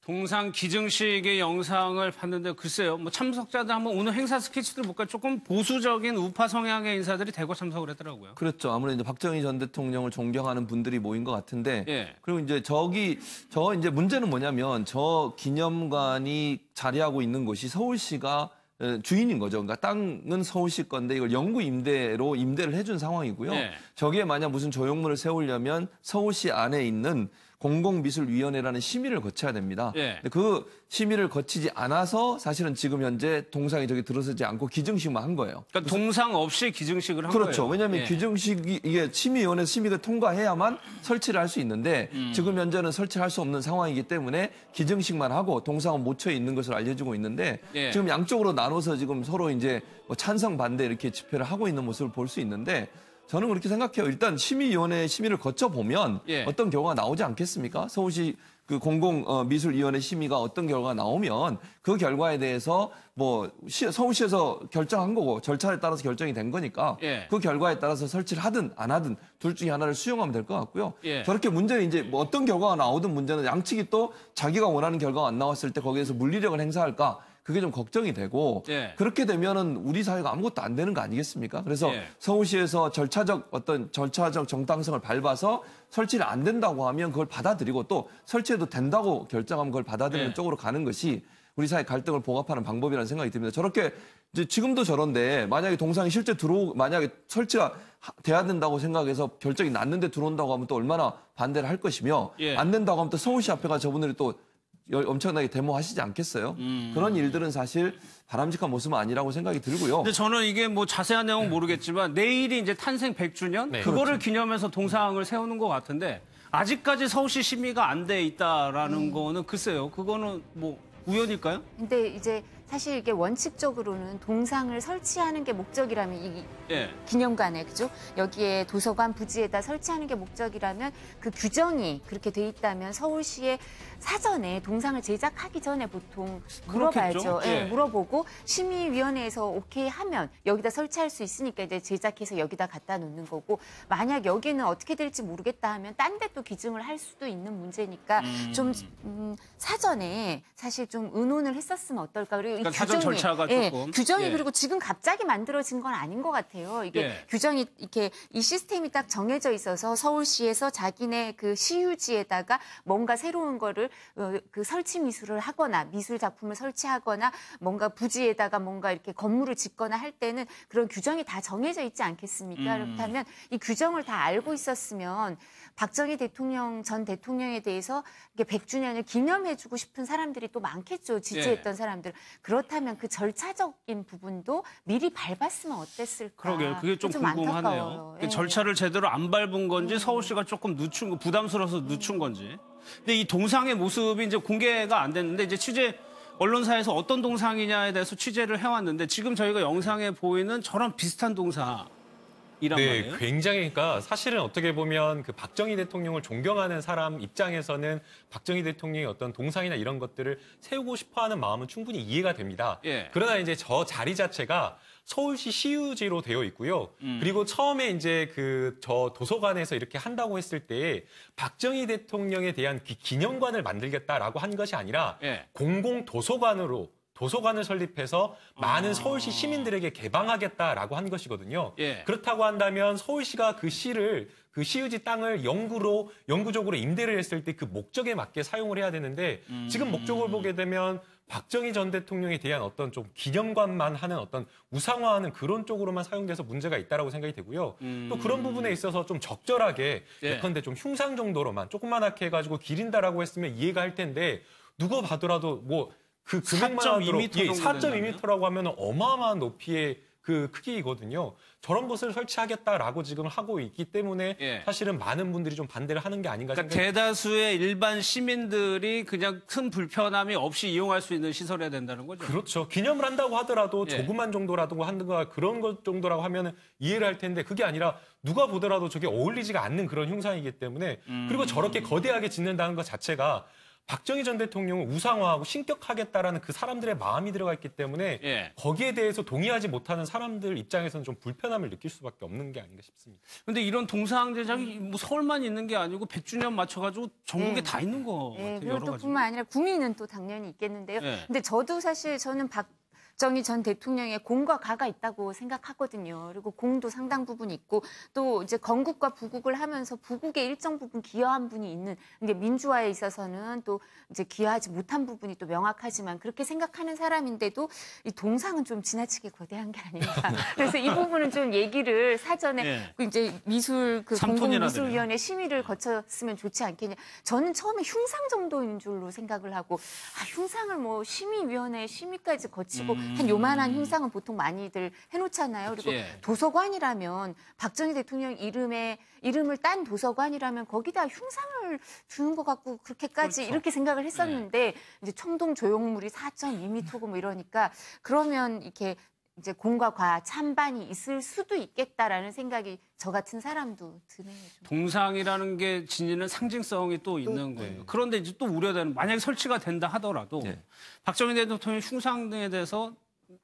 동상 기증식의 영상을 봤는데 글쎄요. 뭐 참석자들 한번 오늘 행사 스케치들 볼까 조금 보수적인 우파 성향의 인사들이 대거 참석을 했더라고요. 그렇죠. 아무래도 이제 박정희 전 대통령을 존경하는 분들이 모인 것 같은데 예. 그리고 이제 이제 문제는 뭐냐면 저 기념관이 자리하고 있는 곳이 서울시가 주인인 거죠. 그러니까 땅은 서울시 건데 이걸 영구 임대를 해준 상황이고요. 예. 저기에 만약 무슨 조형물을 세우려면 서울시 안에 있는 공공미술위원회라는 심의를 거쳐야 됩니다. 예. 근데 그 심의를 거치지 않아서 사실은 지금 현재 동상이 저기 들어서지 않고 기증식만 한 거예요. 그러니까 동상 없이 기증식을 한 그렇죠. 거예요. 왜냐하면 예. 기증식이 이게 심의위원회 심의가 통과해야만 설치를 할 수 있는데 지금 현재는 설치할 수 없는 상황이기 때문에 기증식만 하고 동상은 못 쳐 있는 것을 알려주고 있는데 예. 지금 양쪽으로 나눠서 지금 서로 이제 뭐 찬성 반대 이렇게 집회를 하고 있는 모습을 볼 수 있는데 저는 그렇게 생각해요. 일단 심의위원회 심의를 거쳐보면 예. 어떤 결과가 나오지 않겠습니까? 서울시 그 공공미술위원회 심의가 어떤 결과가 나오면 그 결과에 대해서 뭐 서울시에서 결정한 거고 절차에 따라서 결정이 된 거니까 예. 그 결과에 따라서 설치를 하든 안 하든 둘 중에 하나를 수용하면 될 것 같고요. 예. 저렇게 문제는 이제 뭐 어떤 결과가 나오든 문제는 양측이 또 자기가 원하는 결과가 안 나왔을 때 거기에서 물리력을 행사할까 그게 좀 걱정이 되고 예. 그렇게 되면은 우리 사회가 아무것도 안 되는 거 아니겠습니까? 그래서 예. 서울시에서 절차적 정당성을 밟아서 설치를 안 된다고 하면 그걸 받아들이고 또 설치해도 된다고 결정하면 그걸 받아들이는 예. 쪽으로 쪽으로 가는 것이 우리 사회 갈등을 봉합하는 방법이라는 생각이 듭니다. 저렇게 이제 지금도 저런데 만약에 동상이 실제 만약에 설치가 돼야 된다고 생각해서 결정이 났는데 들어온다고 하면 또 얼마나 반대를 할 것이며 예. 안 된다고 하면 또 서울시 앞에 가서 저분들이 또 엄청나게 데모하시지 않겠어요? 그런 일들은 사실 바람직한 모습은 아니라고 생각이 들고요. 근데 저는 이게 뭐 자세한 내용은 모르겠지만 내일이 이제 탄생 100주년 네. 그거를 그렇죠. 기념해서 동상을 세우는 것 같은데 아직까지 서울시 심의가 안 돼 있다라는 거는 글쎄요. 그거는 뭐 우연일까요? 근데 이제 사실 이게 원칙적으로는 동상을 설치하는 게 목적이라면 이 예. 기념관에 그죠? 여기에 도서관 부지에다 설치하는 게 목적이라면 그 규정이 그렇게 돼 있다면 서울시에 사전에 동상을 제작하기 전에 보통 물어봐야죠. 그렇겠죠? 예. 물어보고 심의위원회에서 오케이 하면 여기다 설치할 수 있으니까 이제 제작해서 여기다 갖다 놓는 거고 만약 여기는 어떻게 될지 모르겠다 하면 딴 데 또 기증을 할 수도 있는 문제니까 좀 사전에 사실 좀 의논을 했었으면 어떨까. 그리고 그러니까 이 사전 규정이 절차가 조금. 규정이 예. 그리고 지금 갑자기 만들어진 건 아닌 것 같아요. 이게 예. 규정이 이렇게 이 시스템이 딱 정해져 있어서 서울시에서 자기네 그 시유지에다가 뭔가 새로운 거를 그 설치 미술을 하거나 미술 작품을 설치하거나 뭔가 부지에다가 뭔가 이렇게 건물을 짓거나 할 때는 그런 규정이 다 정해져 있지 않겠습니까? 그렇다면 이 규정을 다 알고 있었으면 박정희 전 대통령에 대해서 이게 100주년을 기념해주고 싶은 사람들이 또 많겠죠. 지지했던 사람들. 그렇다면 그 절차적인 부분도 미리 밟았으면 어땠을까? 그러게요. 그게 좀 궁금하네요. 안타까워요. 예. 절차를 제대로 안 밟은 건지 서울시가 조금 부담스러워서 늦춘 건지. 근데 이 동상의 모습이 이제 공개가 안 됐는데 이제 언론사에서 어떤 동상이냐에 대해서 취재를 해왔는데 지금 저희가 영상에 보이는 저런 비슷한 동상이란 말이에요. 굉장히 그러니까 사실은 어떻게 보면 그 박정희 대통령을 존경하는 사람 입장에서는 박정희 대통령의 어떤 동상이나 이런 것들을 세우고 싶어하는 마음은 충분히 이해가 됩니다. 예. 그러나 이제 저 자리 자체가 서울시 시유지로 되어 있고요. 그리고 처음에 이제 저 도서관에서 이렇게 한다고 했을 때 박정희 대통령에 대한 기념관을 만들겠다라고 한 것이 아니라 예. 공공 도서관을 설립해서 많은 서울시 시민들에게 개방하겠다라고 한 것이거든요. 예. 그렇다고 한다면 서울시가 그 시유지 땅을 영구적으로 임대를 했을 때 그 목적에 맞게 사용을 해야 되는데 지금 목적을 보게 되면 박정희 전 대통령에 대한 어떤 좀 기념관만 하는 어떤 우상화하는 그런 쪽으로만 사용돼서 문제가 있다라고 생각이 되고요. 또 그런 부분에 있어서 좀 적절하게 예컨대 좀 흉상 정도로만 조그만하게 해가지고 기린다라고 했으면 이해가 할 텐데 누가 봐더라도 뭐 그 금액만 하더라도 4.2m라고 하면 어마어마한 높이의 그 크기이거든요. 저런 것을 설치하겠다라고 지금 하고 있기 때문에 사실은 많은 분들이 좀 반대를 하는 게 아닌가 그러니까 생각이 대다수의 일반 시민들이 그냥 큰 불편함이 없이 이용할 수 있는 시설이어야 된다는 거죠. 그렇죠. 기념을 한다고 하더라도 조그만 정도라도 하는가 그런 것 정도라고 하면 이해를 할 텐데 그게 아니라 누가 보더라도 저게 어울리지가 않는 그런 흉상이기 때문에 그리고 저렇게 거대하게 짓는다는 것 자체가 박정희 전 대통령을 우상화하고 신격하겠다라는 그 사람들의 마음이 들어가 있기 때문에 예. 거기에 대해서 동의하지 못하는 사람들 입장에서는 좀 불편함을 느낄 수밖에 없는 게 아닌가 싶습니다. 근데 이런 동상 제작이 뭐 서울만 있는 게 아니고 100주년 맞춰가지고 전국에 다 있는 거 같아요. 그리고 여러 또 가지. 뿐만 아니라 구미는 또 당연히 있겠는데요. 예. 근데 저도 사실 저는 박정희 전 대통령의 공과 가가 있다고 생각하거든요. 그리고 공도 상당 부분 있고 또 이제 건국과 부국을 하면서 부국에 일정 부분 기여한 분이 있는 게 민주화에 있어서는 또 이제 기여하지 못한 부분이 또 명확하지만 그렇게 생각하는 사람인데도 이 동상은 좀 지나치게 거대한 게 아닌가. 그래서 이 부분은 좀 얘기를 사전에 예. 그 이제 미술 그 삼톤이나 공공미술위원회 심의를 거쳤으면 좋지 않겠냐. 저는 처음에 흉상 정도인 줄로 생각을 하고 흉상을 뭐 심의위원회 심의까지 거치고 한 요만한 흉상은 보통 많이들 해놓잖아요. 그리고 예. 도서관이라면 박정희 대통령 이름을 딴 도서관이라면 거기다 흉상을 두는 것 같고 그렇게까지 그렇죠. 이렇게 생각을 했었는데 이제 청동 조형물이 4.2m고 뭐 이러니까 그러면 이렇게 이제 공과 과 찬반이 있을 수도 있겠다라는 생각이 저 같은 사람도 드네요. 좀. 동상이라는 게 지니는 상징성이 또 있는 거예요. 그런데 이제 또 우려되는 만약에 설치가 된다 하더라도 네. 박정희 대통령 흉상 등에 대해서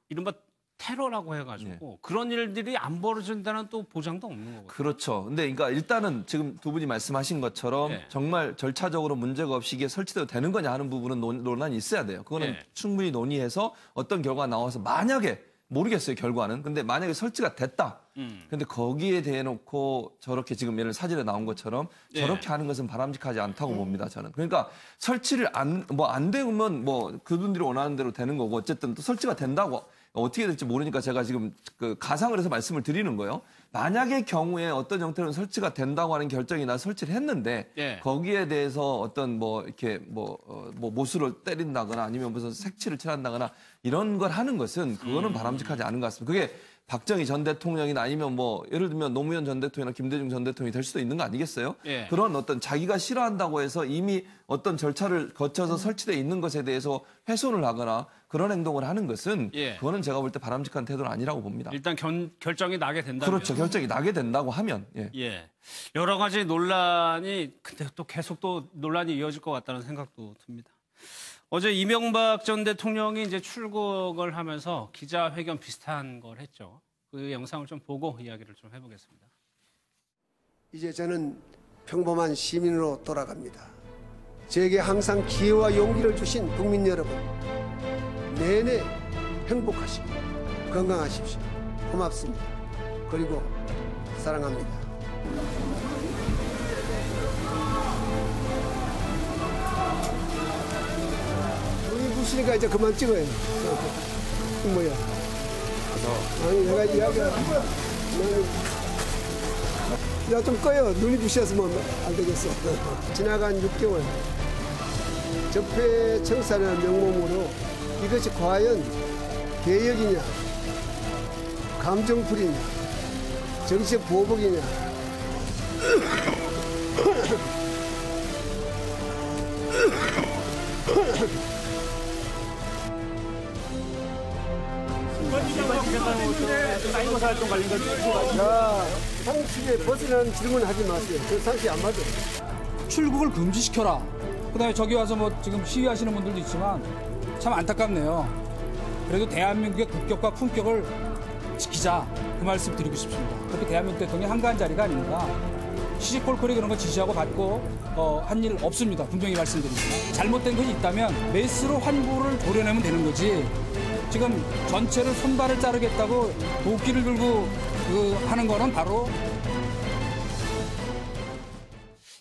이른바 테러라고 해가지고 그런 일들이 안 벌어진다는 또 보장도 없는 거거든요. 그렇죠. 근데 그러니까 일단은 지금 두 분이 말씀하신 것처럼 예. 정말 절차적으로 문제가 없이 이게 설치돼도 되는 거냐 하는 부분은 논란이 있어야 돼요. 그거는 예. 충분히 논의해서 어떤 결과가 나와서 만약에 모르겠어요, 결과는. 근데 만약에 설치가 됐다. 근데 거기에 대해 놓고 저렇게 지금 예를 사진에 나온 것처럼 예. 저렇게 하는 것은 바람직하지 않다고 봅니다, 저는. 그러니까 설치를 안 되면 뭐 그분들이 원하는 대로 되는 거고 어쨌든 또 설치가 된다고 어떻게 될지 모르니까 제가 지금 그 가상을 해서 말씀을 드리는 거예요. 만약의 경우에 어떤 형태로 설치가 된다고 하는 결정이나 설치를 했는데 예. 거기에 대해서 어떤 뭐 이렇게 뭐 모수를 때린다거나 아니면 무슨 색칠을 칠한다거나 이런 걸 하는 것은 그거는 바람직하지 않은 것 같습니다. 그게 박정희 전 대통령이나 아니면 뭐 예를 들면 노무현 전 대통령이나 김대중 전 대통령이 될 수도 있는 거 아니겠어요? 예. 그런 어떤 자기가 싫어한다고 해서 이미 어떤 절차를 거쳐서 설치돼 있는 것에 대해서 훼손을 하거나 그런 행동을 하는 것은 예. 그거는 제가 볼 때 바람직한 태도는 아니라고 봅니다. 일단 결정이 나게 된다면 그렇죠. 결정이 나게 된다고 하면. 예. 예. 여러 가지 논란이 근데 또 계속 또 논란이 이어질 것 같다는 생각도 듭니다. 어제 이명박 전 대통령이 이제 출국을 하면서 기자회견 비슷한 걸 했죠. 그 영상을 좀 보고 이야기를 좀 해보겠습니다. 이제 저는 평범한 시민으로 돌아갑니다. 제게 항상 기회와 용기를 주신 국민 여러분, 내내 행복하시고 건강하십시오. 고맙습니다. 그리고 사랑합니다. 눈이 부시니까 이제 그만 찍어요. 뭐야? 아니 내가 이야기가 야좀 꺼요. 눈이 부셔서 안 되겠어. 지나간 6개월 적폐 청산의 명목으로 이것이 과연 개혁이냐, 감정풀이냐, 정치적 보복이냐. 자, 상식에 벗어나는 질문 하지 마세요. 그 상식 안 맞아요. 출국을 금지시켜라. 그다음에 저기 와서 뭐 지금 시위하시는 분들도 있지만 참 안타깝네요. 그래도 대한민국의 국격과 품격을 지키자 그 말씀 드리고 싶습니다. 그렇게 대한민국 대통령이 한가한 자리가 아닙니다. 시시콜콜이 그런 거 지시하고 받고 한 일 없습니다. 분명히 말씀드립니다. 잘못된 것이 있다면 메스로 환부를 도려내면 되는 거지. 지금 전체를 손발을 자르겠다고 도끼를 들고 하는 거는 바로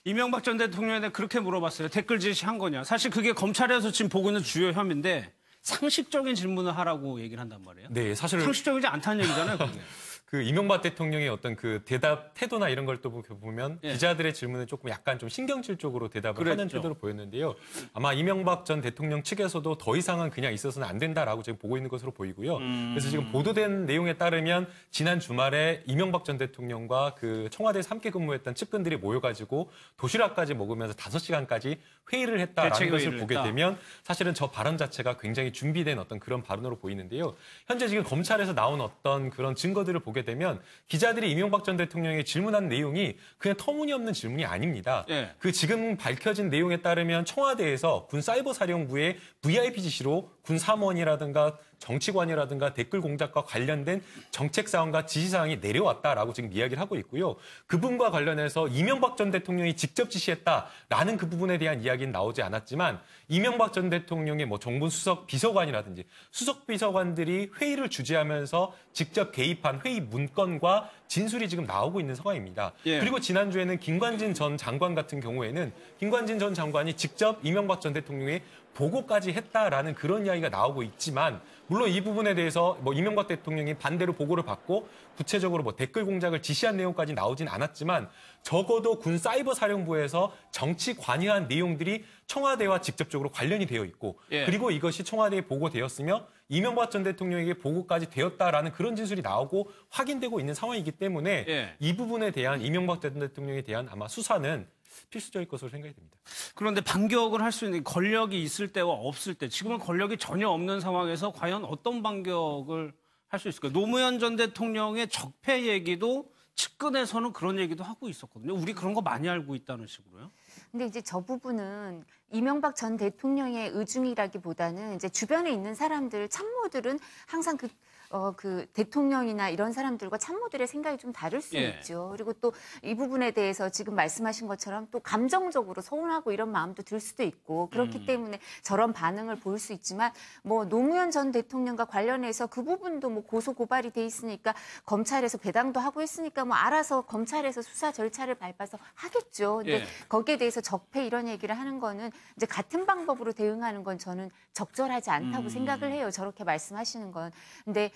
이명박 전 대통령에 그렇게 물어봤어요. 댓글 지시한 거냐. 사실 그게 검찰에서 지금 보고 있는 주요 혐의인데 상식적인 질문을 하라고 얘기를 한단 말이에요. 네, 사실 상식적이지 않다는 얘기잖아요. 그게. 그 이명박 대통령의 어떤 그 대답 태도나 이런 걸 또 보면 예. 기자들의 질문에 조금 약간 좀 신경질 쪽으로 대답을 하는 그랬죠. 태도로 보였는데요. 아마 이명박 전 대통령 측에서도 더 이상은 그냥 있어서는 안 된다라고 지금 보고 있는 것으로 보이고요. 그래서 지금 보도된 내용에 따르면 지난 주말에 이명박 전 대통령과 그 청와대에서 함께 근무했던 측근들이 모여가지고 도시락까지 먹으면서 5시간까지 회의를 했다라는 대책 것을 회의를 보게 했다. 되면 사실은 저 발언 자체가 굉장히 준비된 어떤 그런 발언으로 보이는데요. 현재 지금 검찰에서 나온 어떤 그런 증거들을 보게 보게 되면 기자들이 이명박 전 대통령에게 질문한 내용이 그냥 터무니없는 질문이 아닙니다. 예. 그 지금 밝혀진 내용에 따르면 청와대에서 군 사이버 사령부의 VIP 지시로 군 사무원이라든가 정치관이라든가 댓글 공작과 관련된 정책 사항과 지시 사항이 내려왔다라고 지금 이야기를 하고 있고요. 그 부분과 관련해서 이명박 전 대통령이 직접 지시했다라는 그 부분에 대한 이야기는 나오지 않았지만 이명박 전 대통령의 뭐 정무수석 비서관이라든지 수석 비서관들이 회의를 주재하면서 직접 개입한 회의 문건과 진술이 지금 나오고 있는 상황입니다. 예. 그리고 지난주에는 김관진 전 장관 같은 경우에는 김관진 전 장관이 직접 이명박 전 대통령의 보고까지 했다라는 그런 이야기가 나오고 있지만 물론 이 부분에 대해서 뭐 이명박 대통령이 반대로 보고를 받고 구체적으로 뭐 댓글 공작을 지시한 내용까지 나오진 않았지만 적어도 군 사이버 사령부에서 정치 관여한 내용들이 청와대와 직접적으로 관련이 되어 있고 예. 그리고 이것이 청와대에 보고되었으며 이명박 전 대통령에게 보고까지 되었다라는 그런 진술이 나오고 확인되고 있는 상황이기 때문에 예. 이 부분에 대한 이명박 전 대통령에 대한 아마 수사는 필수적일 것으로 생각이 됩니다. 그런데 반격을 할 수 있는 권력이 있을 때와 없을 때 지금은 권력이 전혀 없는 상황에서 과연 어떤 반격을 할 수 있을까요? 노무현 전 대통령의 적폐 얘기도 측근에서는 그런 얘기도 하고 있었거든요. 우리 그런 거 많이 알고 있다는 식으로요. 근데 이제 저 부분은 이명박 전 대통령의 의중이라기보다는 이제 주변에 있는 사람들, 참모들은 항상 그 대통령이나 이런 사람들과 참모들의 생각이 좀 다를 수 예. 있죠. 그리고 또 이 부분에 대해서 지금 말씀하신 것처럼 또 감정적으로 서운하고 이런 마음도 들 수도 있고 그렇기 때문에 저런 반응을 보일 수 있지만 뭐 노무현 전 대통령과 관련해서 그 부분도 뭐 고소 고발이 돼 있으니까 검찰에서 배당도 하고 했으니까 뭐 알아서 검찰에서 수사 절차를 밟아서 하겠죠. 근데 예. 거기에 대해서 적폐 이런 얘기를 하는 거는 이제 같은 방법으로 대응하는 건 저는 적절하지 않다고 생각을 해요. 저렇게 말씀하시는 건. 근데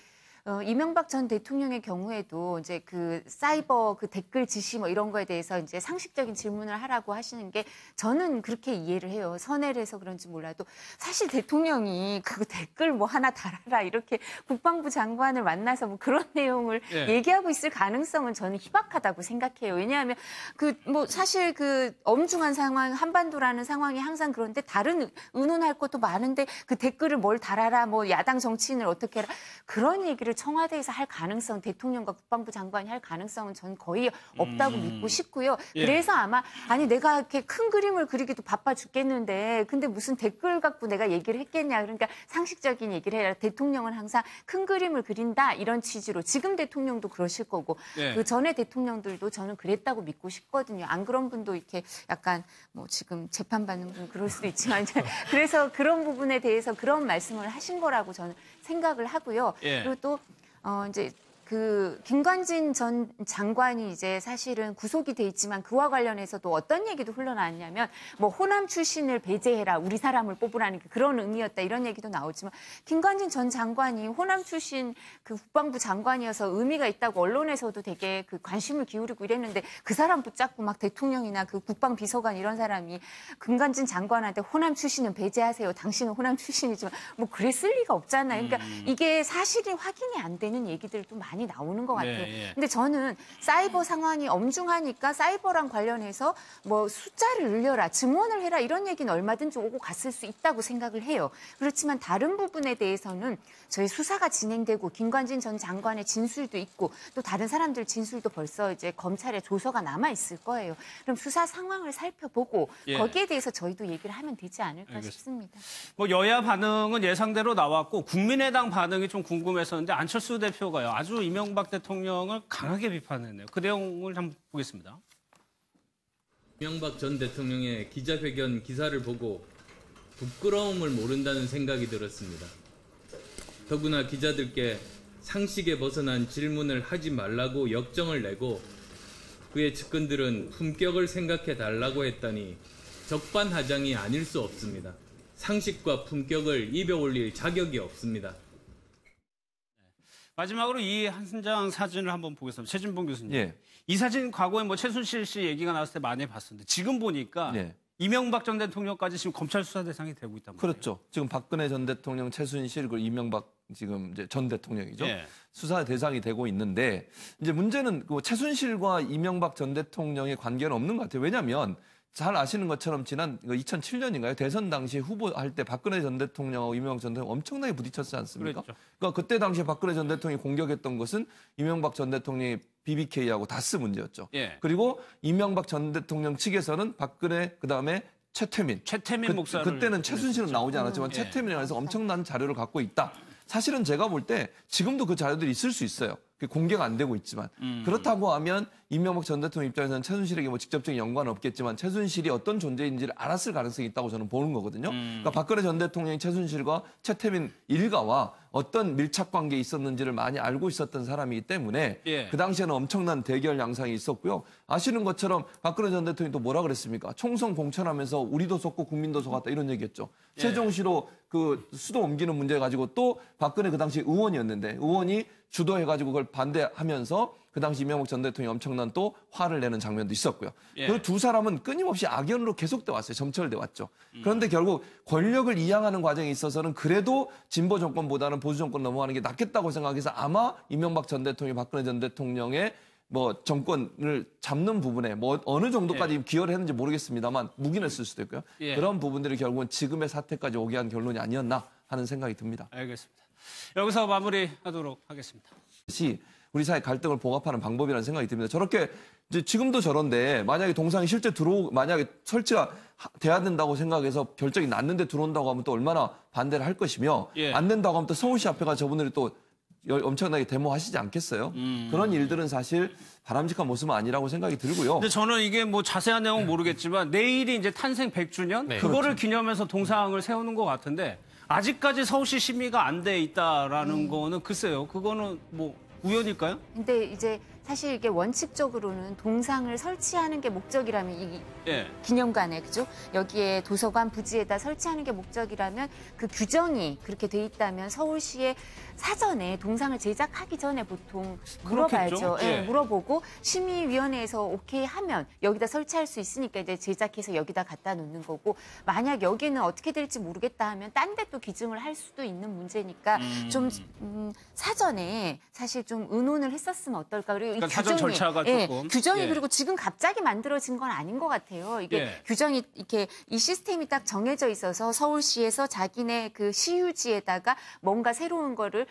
이명박 전 대통령의 경우에도 이제 그 사이버 그 댓글 지시 뭐 이런 거에 대해서 이제 상식적인 질문을 하라고 하시는 게 저는 그렇게 이해를 해요. 선회를 해서 그런지 몰라도 사실 대통령이 그 댓글 뭐 하나 달아라 이렇게 국방부 장관을 만나서 뭐 그런 내용을 예. 얘기하고 있을 가능성은 저는 희박하다고 생각해요. 왜냐하면 그 뭐 사실 그 엄중한 상황 한반도라는 상황이 항상 그런데 다른 의논할 것도 많은데 그 댓글을 뭘 달아라 뭐 야당 정치인을 어떻게 해라 그런 얘기를 청와대에서 할 가능성, 대통령과 국방부 장관이 할 가능성은 전 거의 없다고 믿고 싶고요. 예. 그래서 아마 아니 내가 이렇게 큰 그림을 그리기도 바빠 죽겠는데 근데 무슨 댓글 갖고 내가 얘기를 했겠냐. 그러니까 상식적인 얘기를 해라. 대통령은 항상 큰 그림을 그린다 이런 취지로 지금 대통령도 그러실 거고 예. 그 전에 대통령들도 저는 그랬다고 믿고 싶거든요. 안 그런 분도 이렇게 약간 뭐 지금 재판받는 분 그럴 수도 있지만 그래서 그런 부분에 대해서 그런 말씀을 하신 거라고 저는 생각을 하고요. 예. 그리고 또 이제 그 김관진 전 장관이 이제 사실은 구속이 돼 있지만 그와 관련해서도 어떤 얘기도 흘러나왔냐면 뭐 호남 출신을 배제해라 우리 사람을 뽑으라는 그런 의미였다 이런 얘기도 나오지만 김관진 전 장관이 호남 출신 그 국방부 장관이어서 의미가 있다고 언론에서도 되게 그 관심을 기울이고 이랬는데 그 사람 붙잡고 막 대통령이나 그 국방비서관 이런 사람이 김관진 장관한테 호남 출신은 배제하세요. 당신은 호남 출신이지만 뭐 그랬을 리가 없잖아요. 그러니까 이게 사실이 확인이 안 되는 얘기들도 많이 나오는 것 같아요. 네, 예. 근데 저는 사이버 상황이 엄중하니까 사이버랑 관련해서 뭐 숫자를 늘려라, 증언을 해라 이런 얘기는 얼마든지 오고 갔을 수 있다고 생각을 해요. 그렇지만 다른 부분에 대해서는 저희 수사가 진행되고 김관진 전 장관의 진술도 있고 또 다른 사람들 진술도 벌써 이제 검찰에 조서가 남아 있을 거예요. 그럼 수사 상황을 살펴보고 예. 거기에 대해서 저희도 얘기를 하면 되지 않을까 알겠습니다. 싶습니다. 뭐 여야 반응은 예상대로 나왔고 국민의당 반응이 좀 궁금했었는데 안철수 대표가요. 아주 이명박 대통령을 강하게 비판했네요. 그 내용을 한번 보겠습니다. 이명박 전 대통령의 기자회견 기사를 보고 부끄러움을 모른다는 생각이 들었습니다. 더구나 기자들께 상식에 벗어난 질문을 하지 말라고 역정을 내고 그의 측근들은 품격을 생각해 달라고 했다니 적반하장이 아닐 수 없습니다. 상식과 품격을 입에 올릴 자격이 없습니다. 마지막으로 이 한 장 사진을 한번 보겠습니다. 최진봉 교수님. 예. 이 사진 과거에 뭐 최순실 씨 얘기가 나왔을 때 많이 봤었는데 지금 보니까 예. 이명박 전 대통령까지 지금 검찰 수사 대상이 되고 있단 말이에요. 그렇죠. 지금 박근혜 전 대통령, 최순실, 그리고 이명박 지금 이제 전 대통령이죠. 예. 수사 대상이 되고 있는데 이제 문제는 그 최순실과 이명박 전 대통령의 관계는 없는 것 같아요. 왜냐하면 잘 아시는 것처럼 지난 2007년인가요? 대선 당시 후보할 때 박근혜 전 대통령하고 이명박 전 대통령 엄청나게 부딪혔지 않습니까? 그랬죠. 그러니까 그때 당시에 박근혜 전 대통령이 공격했던 것은 이명박 전 대통령의 BBK하고 다스 문제였죠. 예. 그리고 이명박 전 대통령 측에서는 박근혜 그다음에 최태민 목사를 그때는 최순실은 나오지 않았지만 예. 최태민에 관해서 엄청난 자료를 갖고 있다. 사실은 제가 볼 때 지금도 그 자료들이 있을 수 있어요. 공개가 안 되고 있지만 그렇다고 하면 이명박 전 대통령 입장에서는 최순실에게 뭐 직접적인 연관은 없겠지만 최순실이 어떤 존재인지를 알았을 가능성이 있다고 저는 보는 거거든요. 그러니까 박근혜 전 대통령이 최순실과 최태민 일가와 어떤 밀착 관계에 있었는지를 많이 알고 있었던 사람이기 때문에 예. 그 당시에는 엄청난 대결 양상이 있었고요. 아시는 것처럼 박근혜 전 대통령이 또 뭐라 그랬습니까? 총선 공천하면서 우리도 속고 국민도 속았다 이런 얘기했죠. 예. 세종시로 그 수도 옮기는 문제 가지고 또 박근혜 그 당시 의원이었는데 의원이 주도해가지고 그걸 반대하면서 그 당시 이명박 전 대통령이 엄청난 또 화를 내는 장면도 있었고요. 예. 그 두 사람은 끊임없이 악연으로 계속돼 왔어요. 점철돼 왔죠. 그런데 결국 권력을 이양하는 과정에 있어서는 그래도 진보 정권보다는 보수 정권 넘어가는 게 낫겠다고 생각해서 아마 이명박 전 대통령이 박근혜 전 대통령의 뭐 정권을 잡는 부분에 뭐 어느 정도까지 기여를 했는지 모르겠습니다만 묵인을 쓸 수도 있고요. 예. 그런 부분들이 결국은 지금의 사태까지 오게 한 결론이 아니었나 하는 생각이 듭니다. 알겠습니다. 여기서 마무리하도록 하겠습니다. 우리 사회 갈등을 봉합하는 방법이라는 생각이 듭니다. 저렇게 이제 지금도 저런데 만약에 동상이 실제 만약에 설치가 돼야 된다고 생각해서 결정이 났는데 들어온다고 하면 또 얼마나 반대를 할 것이며 예. 안 된다고 하면 또 서울시 앞에 가서 저분들이 또 엄청나게 데모하시지 않겠어요? 그런 일들은 사실 바람직한 모습은 아니라고 생각이 들고요. 근데 저는 이게 뭐 자세한 내용은 모르겠지만 내일이 이제 탄생 100주년 네. 그거를 기념해서 동상을 세우는 것 같은데 아직까지 서울시 심의가 안 돼 있다라는 거는 글쎄요. 그거는 뭐 우연일까요? 근데 이제 사실 이게 원칙적으로는 동상을 설치하는 게 목적이라면 이 예. 기념관에 그죠? 여기에 도서관 부지에다 설치하는 게 목적이라면 그 규정이 그렇게 돼 있다면 서울시에 사전에 동상을 제작하기 전에 보통 물어봐야죠. 그렇겠죠. 예. 물어보고 심의위원회에서 오케이 하면 여기다 설치할 수 있으니까 이제 제작해서 여기다 갖다 놓는 거고 만약 여기는 어떻게 될지 모르겠다 하면 딴 데 또 기증을 할 수도 있는 문제니까 좀 사전에 사실 좀 의논을 했었으면 어떨까. 그리고 이 그러니까 사전 절차가 조금. 규정이 예. 그리고 지금 갑자기 만들어진 건 아닌 것 같아요. 이게 예. 규정이 이렇게 이 시스템이 딱 정해져 있어서 서울시에서 자기네 그 시유지에다가 뭔가 새로운 거를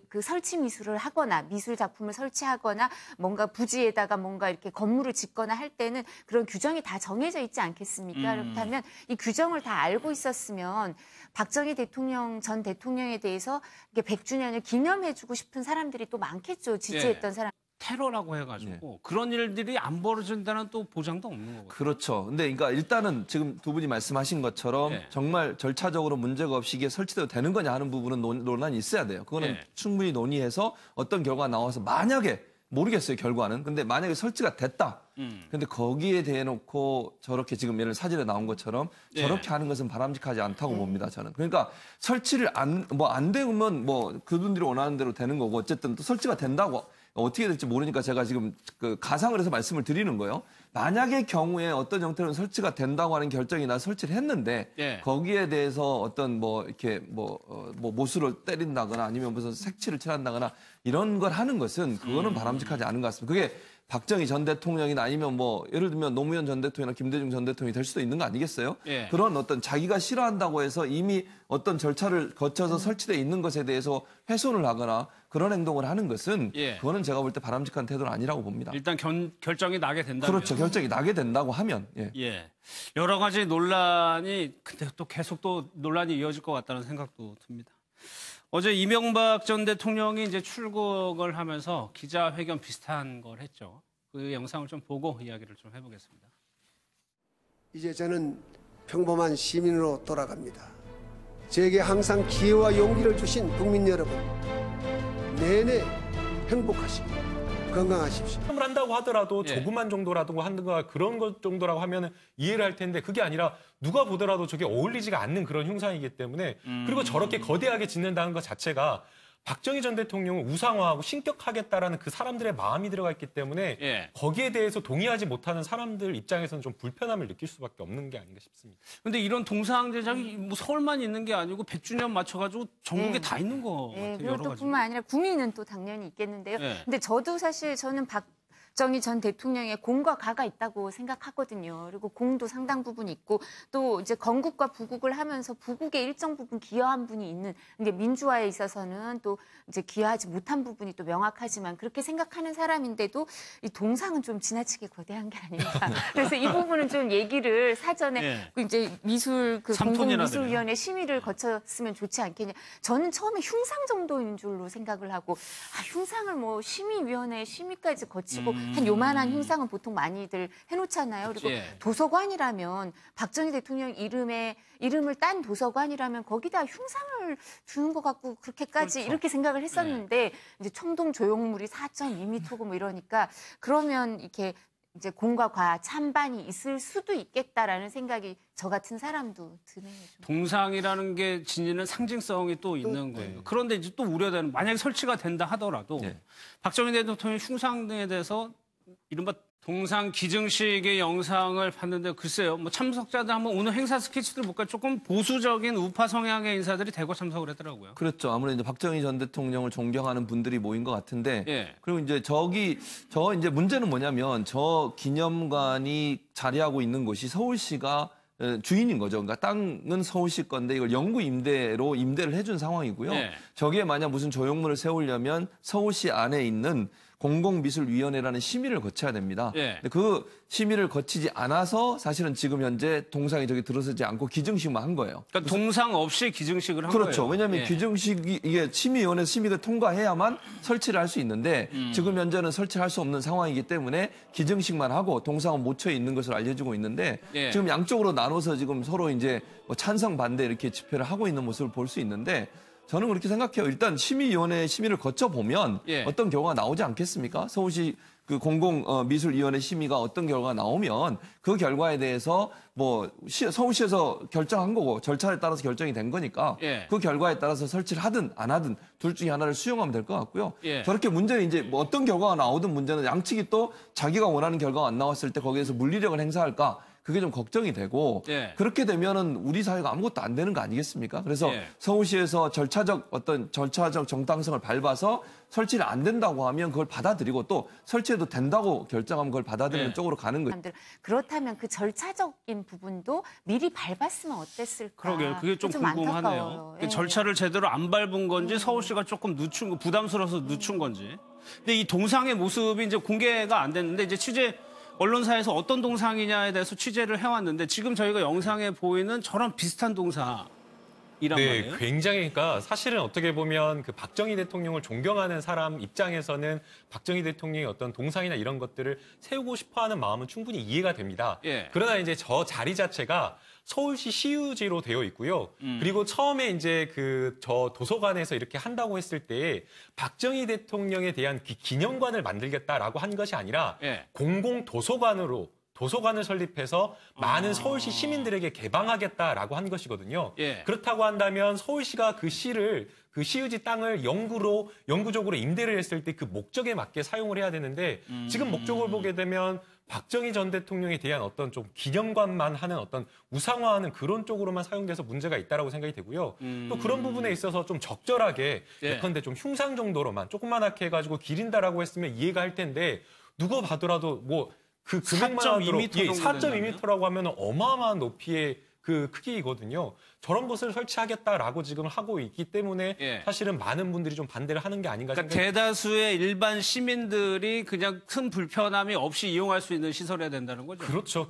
그 설치 미술을 하거나 미술 작품을 설치하거나 뭔가 부지에다가 뭔가 이렇게 건물을 짓거나 할 때는 그런 규정이 다 정해져 있지 않겠습니까? 그렇다면 이 규정을 다 알고 있었으면 박정희 대통령 전 대통령에 대해서 이게 100주년을 기념해주고 싶은 사람들이 또 많겠죠. 지지했던 예. 사람. 테러라고 해가지고 그런 일들이 안 벌어진다는 또 보장도 없는 거거든요. 그렇죠. 근데 그러니까 일단은 지금 두 분이 말씀하신 것처럼 예. 정말 절차적으로 문제가 없이 이게 설치돼도 되는 거냐 하는 부분은 논란이 있어야 돼요. 그거는 예. 충분히 논의해서 어떤 결과가 나와서 만약에 모르겠어요, 결과는. 근데 만약에 설치가 됐다. 근데 거기에 대해 놓고 저렇게 지금 예를 사진에 나온 것처럼 예. 저렇게 하는 것은 바람직하지 않다고 봅니다, 저는. 그러니까 설치를 안 되면 뭐 그분들이 원하는 대로 되는 거고 어쨌든 또 설치가 된다고 어떻게 될지 모르니까 제가 지금 그 가상을 해서 말씀을 드리는 거예요. 만약의 경우에 어떤 형태로 설치가 된다고 하는 결정이 나 설치를 했는데 예. 거기에 대해서 어떤 뭐 이렇게 뭐 못으로 때린다거나 아니면 무슨 색칠을 칠한다거나 이런 걸 하는 것은 그거는 바람직하지 않은 것 같습니다. 그게 박정희 전 대통령이나 아니면 뭐 예를 들면 노무현 전 대통령이나 김대중 전 대통령이 될 수도 있는 거 아니겠어요? 예. 그런 어떤 자기가 싫어한다고 해서 이미 어떤 절차를 거쳐서 설치돼 있는 것에 대해서 훼손을 하거나 그런 행동을 하는 것은 예. 그거는 제가 볼 때 바람직한 태도는 아니라고 봅니다. 일단 결정이 나게 된다면. 그렇죠. 결정이 나게 된다고 하면. 예. 예. 여러 가지 논란이 근데 또 계속 또 논란이 이어질 것 같다는 생각도 듭니다. 어제 이명박 전 대통령이 이제 출국을 하면서 기자회견 비슷한 걸 했죠. 그 영상을 좀 보고 이야기를 좀 해보겠습니다. 이제 저는 평범한 시민으로 돌아갑니다. 제게 항상 기회와 용기를 주신 국민 여러분, 내내 행복하시고 건강하십시오. 을 한다고 하더라도 예. 조그만 정도라도 하는 거 그런 것 정도라고 하면 이해를 할 텐데 그게 아니라 누가 보더라도 저게 어울리지가 않는 그런 흉상이기 때문에 그리고 저렇게 거대하게 짓는다는 것 자체가 박정희 전 대통령을 우상화하고 신격하겠다라는 그 사람들의 마음이 들어가 있기 때문에 예. 거기에 대해서 동의하지 못하는 사람들 입장에서는 좀 불편함을 느낄 수밖에 없는 게 아닌가 싶습니다. 근데 이런 동상 제작이 뭐 서울만 있는 게 아니고 100주년 맞춰가지고 전국에 다 있는 거 같아요. 그리고 여러 또 가지. 뿐만 아니라 구민은 또 당연히 있겠는데요. 예. 근데 저도 사실 저는 박정희 전 대통령의 공과 가가 있다고 생각하거든요. 그리고 공도 상당 부분 있고 또 이제 건국과 부국을 하면서 부국에 일정 부분 기여한 분이 있는 이게 민주화에 있어서는 또 이제 기여하지 못한 부분이 또 명확하지만 그렇게 생각하는 사람인데도 이 동상은 좀 지나치게 거대한 게 아닌가. 그래서 이 부분은 좀 얘기를 사전에 예. 이제 미술 그 삼톤이나 공공미술위원회 심의를 거쳤으면 좋지 않겠냐. 저는 처음에 흉상 정도인 줄로 생각을 하고 흉상을 뭐 심의위원회 심의까지 거치고 한 요만한 흉상은 보통 많이들 해놓잖아요. 그리고 예. 도서관이라면 박정희 대통령 이름을 딴 도서관이라면 거기다 흉상을 두는 것 같고 그렇게까지 그렇죠. 이렇게 생각을 했었는데 이제 청동 조형물이 4.2m고 뭐 이러니까 그러면 이렇게 이제 공과 과 찬반이 있을 수도 있겠다라는 생각이 저 같은 사람도 드네요. 좀. 동상이라는 게 지니는 상징성이 또 있는 거예요. 그런데 이제 또 우려되는 만약에 설치가 된다 하더라도 네. 박정희 대통령 흉상에 대해서 이른바 동상 기증식의 영상을 봤는데 글쎄요. 뭐 참석자들 한번 오늘 행사 스케치들 볼까요? 조금 보수적인 우파 성향의 인사들이 대거 참석을 했더라고요. 그렇죠. 아무래도 이제 박정희 전 대통령을 존경하는 분들이 모인 것 같은데, 예. 그리고 이제 이제 문제는 뭐냐면 저 기념관이 자리하고 있는 곳이 서울시가 주인인 거죠. 그러니까 땅은 서울시 건데 이걸 영구 임대로 임대를 해준 상황이고요. 예. 저기에 만약 무슨 조형물을 세우려면 서울시 안에 있는 공공미술위원회라는 심의를 거쳐야 됩니다. 예. 근데 그 심의를 거치지 않아서 사실은 지금 현재 동상이 저기 들어서지 않고 기증식만 한 거예요. 그러니까 동상 없이 기증식을 한 그렇죠. 거예요. 왜냐하면 예. 기증식이 이게 심의위원회 심의를 통과해야만 설치를 할 수 있는데 지금 현재는 설치할 수 없는 상황이기 때문에 기증식만 하고 동상은 모처에 있는 것으로 알려지고 있는데 예. 지금 양쪽으로 나눠서 지금 서로 이제 뭐 찬성 반대 이렇게 집회를 하고 있는 모습을 볼 수 있는데 저는 그렇게 생각해요. 일단 심의위원회 심의를 거쳐 보면 예. 어떤 결과가 나오지 않겠습니까? 서울시 그 공공미술위원회 심의가 어떤 결과가 나오면 그 결과에 대해서 뭐 서울시에서 결정한 거고 절차에 따라서 결정이 된 거니까 예. 그 결과에 따라서 설치를 하든 안 하든 둘 중에 하나를 수용하면 될 것 같고요. 예. 저렇게 문제는 이제 뭐 어떤 결과가 나오든 문제는 양측이 또 자기가 원하는 결과가 안 나왔을 때 거기에서 물리력을 행사할까 그게 좀 걱정이 되고 예. 그렇게 되면은 우리 사회가 아무것도 안 되는 거 아니겠습니까? 그래서 예. 서울시에서 절차적 정당성을 밟아서 설치를 안 된다고 하면 그걸 받아들이고 또 설치해도 된다고 결정하면 그걸 받아들이는 예. 쪽으로 가는 거죠. 사람들. 그렇다면 그 절차적인 부분도 미리 밟았으면 어땠을까? 그러게요. 그게 좀 궁금하네요. 안타까워요. 그 예. 절차를 제대로 안 밟은 건지 서울시가 조금 늦춘 거 부담스러워서 늦춘 건지. 근데 이 동상의 모습이 이제 공개가 안 됐는데 이제 언론사에서 어떤 동상이냐에 대해서 취재를 해왔는데 지금 저희가 영상에 보이는 저런 비슷한 동상이란 말이에요. 굉장히 그러니까 사실은 어떻게 보면 그 박정희 대통령을 존경하는 사람 입장에서는 박정희 대통령의 어떤 동상이나 이런 것들을 세우고 싶어하는 마음은 충분히 이해가 됩니다. 예. 그러나 이제 저 자리 자체가 서울시 시유지로 되어 있고요. 그리고 처음에 이제 저 도서관에서 이렇게 한다고 했을 때 박정희 대통령에 대한 기념관을 만들겠다라고 한 것이 아니라 예. 공공 도서관을 설립해서 많은 서울시 시민들에게 개방하겠다라고 한 것이거든요. 예. 그렇다고 한다면 서울시가 그 시유지 땅을 영구적으로 임대를 했을 때 그 목적에 맞게 사용을 해야 되는데 지금 목적을 보게 되면 박정희 전 대통령에 대한 어떤 좀 기념관만 하는 어떤 우상화하는 그런 쪽으로만 사용돼서 문제가 있다라고 생각이 되고요. 또 그런 부분에 있어서 좀 적절하게 예. 예컨대 좀 흉상 정도로만 조그만하게 해가지고 기린다라고 했으면 이해가 할 텐데 누가 봐더라도 뭐 그 금액만 4.2m 하더라도 정도 4.2m라고 하면 어마어마한 높이의 그 크기이거든요. 저런 것을 설치하겠다라고 지금 하고 있기 때문에 예. 사실은 많은 분들이 좀 반대를 하는 게 아닌가 그러니까 생각이 대다수의 일반 시민들이 그냥 큰 불편함이 없이 이용할 수 있는 시설이어야 된다는 거죠. 그렇죠.